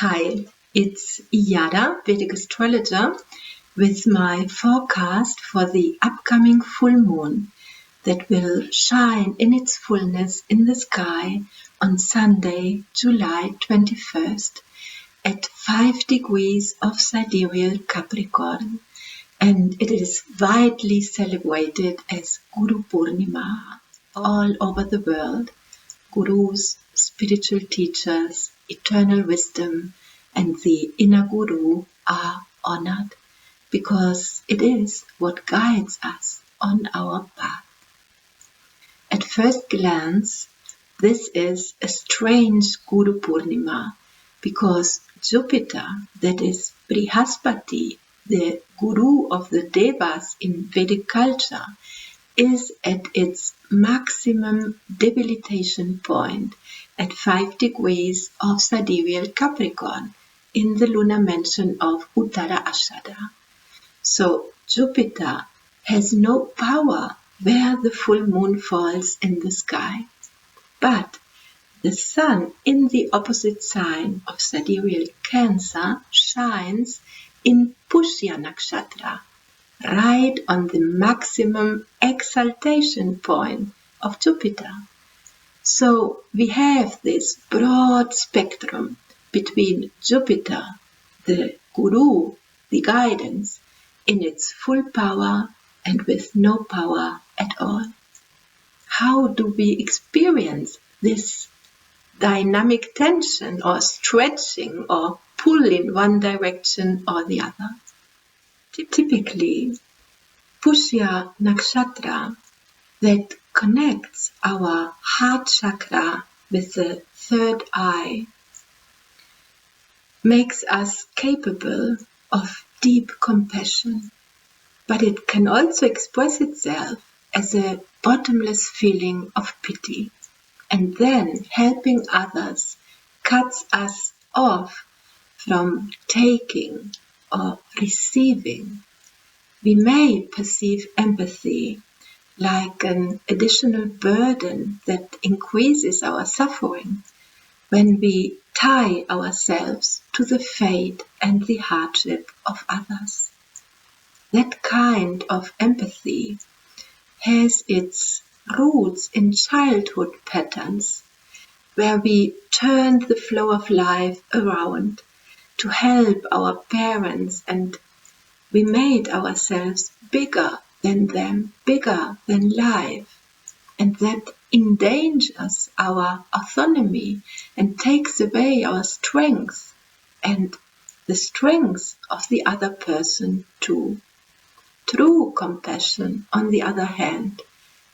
Hi, it's Iyada, Vedic astrologer, with my forecast for the upcoming full moon that will shine in its fullness in the sky on Sunday, July 21st at 5 degrees of sidereal Capricorn, and it is widely celebrated as Guru Purnima all over the world. Gurus, spiritual teachers, eternal wisdom, and the inner guru are honored because it is what guides us on our path. At first glance, this is a strange Guru Purnima because Jupiter, that is Brihaspati, the guru of the Devas in Vedic culture, is at its maximum debilitation point at 5 degrees of sidereal Capricorn in the lunar mansion of Uttara Ashada. So Jupiter has no power where the full moon falls in the sky. But the sun in the opposite sign of sidereal Cancer shines in Pushya Nakshatra, right on the maximum exaltation point of Jupiter. So we have this broad spectrum between Jupiter, the guru, the guidance, in its full power and with no power at all. How do we experience this dynamic tension or stretching or pull in one direction or the other? Typically, Pushya Nakshatra, that connects our heart chakra with the third eye, makes us capable of deep compassion, but it can also express itself as a bottomless feeling of pity, and then helping others cuts us off from taking or receiving. We may perceive empathy like an additional burden that increases our suffering when we tie ourselves to the fate and the hardship of others. That kind of empathy has its roots in childhood patterns where we turned the flow of life around to help our parents, and we made ourselves bigger than them, bigger than life, and that endangers our autonomy and takes away our strength and the strength of the other person too. True compassion, on the other hand,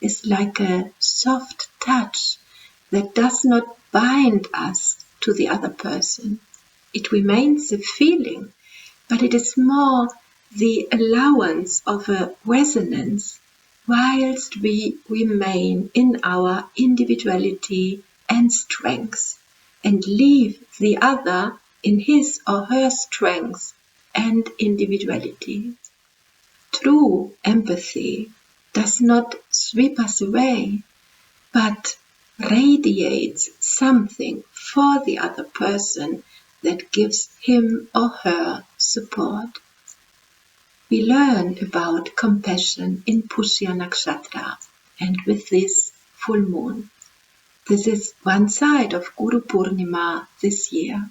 is like a soft touch that does not bind us to the other person. It remains a feeling, but it is more the allowance of a resonance whilst we remain in our individuality and strength and leave the other in his or her strength and individuality. True empathy does not sweep us away, but radiates something for the other person that gives him or her support. We learn about compassion in Pushya Nakshatra and with this full moon. This is one side of Guru Purnima this year,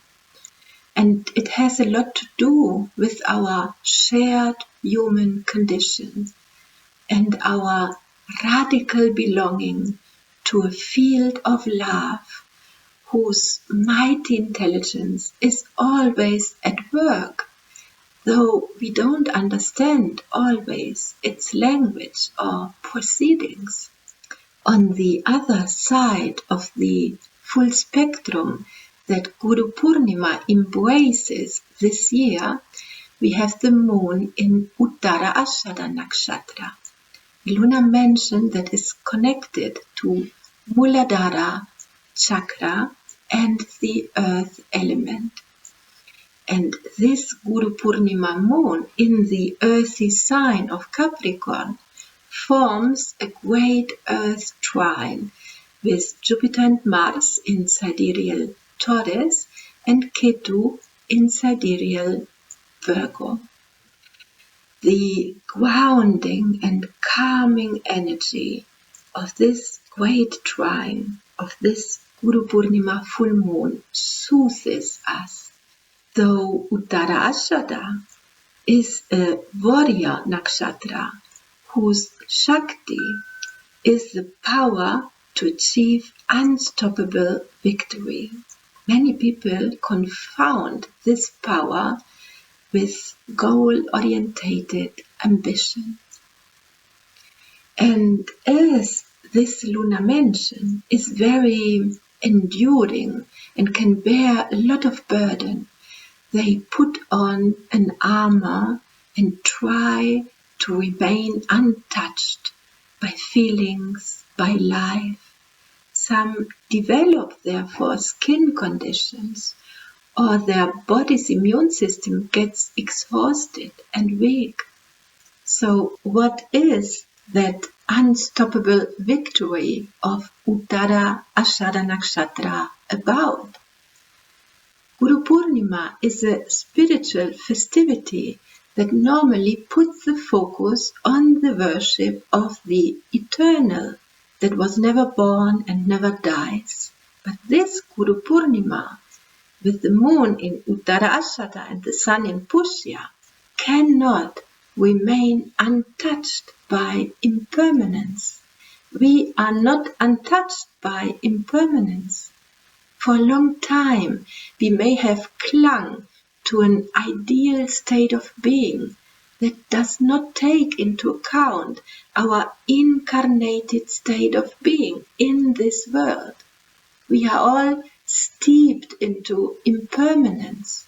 and it has a lot to do with our shared human condition and our radical belonging to a field of love whose mighty intelligence is always at work, though we don't understand always its language or proceedings. On the other side of the full spectrum that Guru Purnima embraces this year, we have the moon in Uttara Ashada Nakshatra, a lunar mansion that is connected to Muladhara chakra and the earth element. And this Guru Purnima moon in the earthy sign of Capricorn forms a great earth trine with Jupiter and Mars in sidereal Taurus and Ketu in sidereal Virgo. The grounding and calming energy of this great trine, of this Guru Purnima full moon, soothes us. Though Uttara Ashada is a warrior nakshatra whose Shakti is the power to achieve unstoppable victory. Many people confound this power with goal-orientated ambition. And as this lunar mansion is very enduring and can bear a lot of burden, they put on an armor and try to remain untouched by feelings, by life. Some develop therefore skin conditions, or their body's immune system gets exhausted and weak. So what is that unstoppable victory of Uttara Ashada Nakshatra about? Guru Purnima is a spiritual festivity that normally puts the focus on the worship of the eternal that was never born and never dies. But this Guru Purnima, with the moon in Uttara Ashada and the sun in Pushya, cannot remain untouched by impermanence. We are not untouched by impermanence. For a long time, we may have clung to an ideal state of being that does not take into account our incarnated state of being in this world. We are all steeped into impermanence.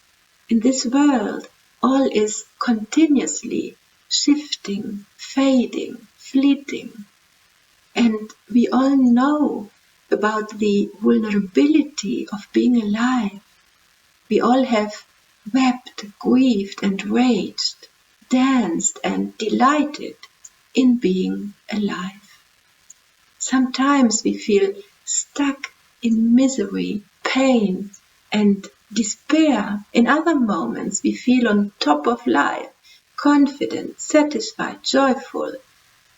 In this world, all is continuously shifting, fading, fleeting. And we all know about the vulnerability of being alive. We all have wept, grieved and raged, danced and delighted in being alive. Sometimes we feel stuck in misery, pain and despair. In other moments we feel on top of life, confident, satisfied, joyful.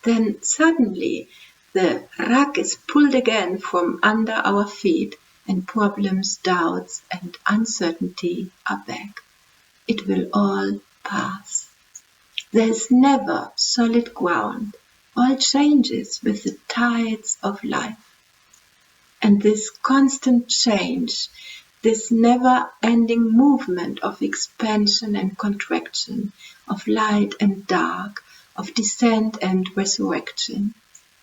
Then suddenly the rug is pulled again from under our feet and problems, doubts and uncertainty are back. It will all pass. There is never solid ground. All changes with the tides of life. And this constant change, this never-ending movement of expansion and contraction, of light and dark, of descent and resurrection,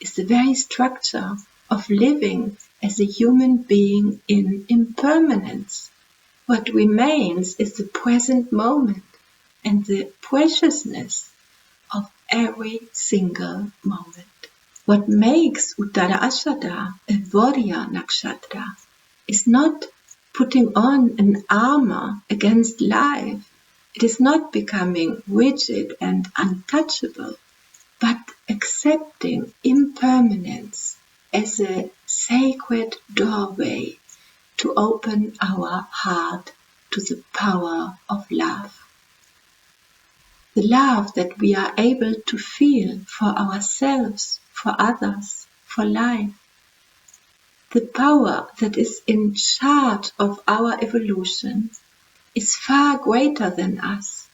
is the very structure of living as a human being in impermanence. What remains is the present moment and the preciousness of every single moment. What makes Uttara Ashada a warrior nakshatra is not putting on an armor against life. It is not becoming rigid and untouchable, but accepting impermanence as a sacred doorway to open our heart to the power of love. The love that we are able to feel for ourselves, for others, for life. The power that is in charge of our evolution is far greater than us,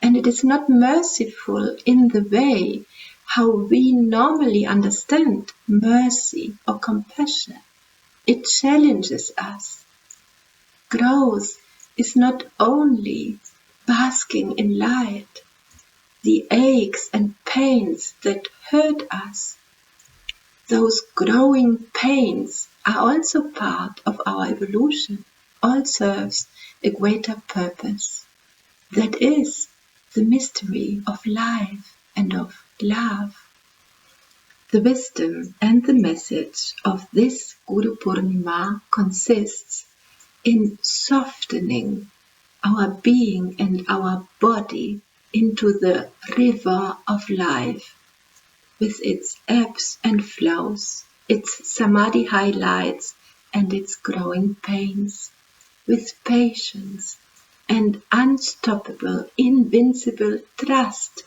and it is not merciful in the way how we normally understand mercy or compassion. It challenges us. Growth is not only basking in light. The aches and pains that hurt us, those growing pains are also part of our evolution, all serves a greater purpose. That is the mystery of life and of love. The wisdom and the message of this Guru Purnima consists in softening our being and our body into the river of life, with its ebbs and flows, its samadhi highlights and its growing pains. with patience and unstoppable, invincible trust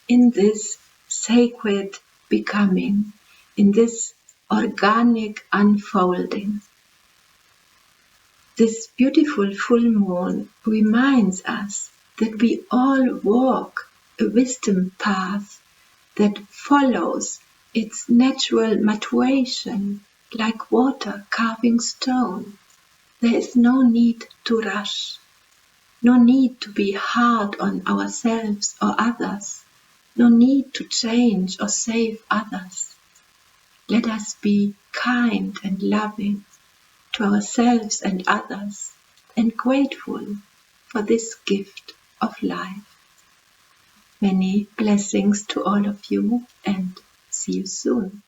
in this sacred becoming, in this organic unfolding. This beautiful full moon reminds us that we all walk a wisdom path that follows its natural maturation like water carving stone. There is no need to rush, no need to be hard on ourselves or others, no need to change or save others. Let us be kind and loving to ourselves and others, and grateful for this gift of life. Many blessings to all of you, and see you soon.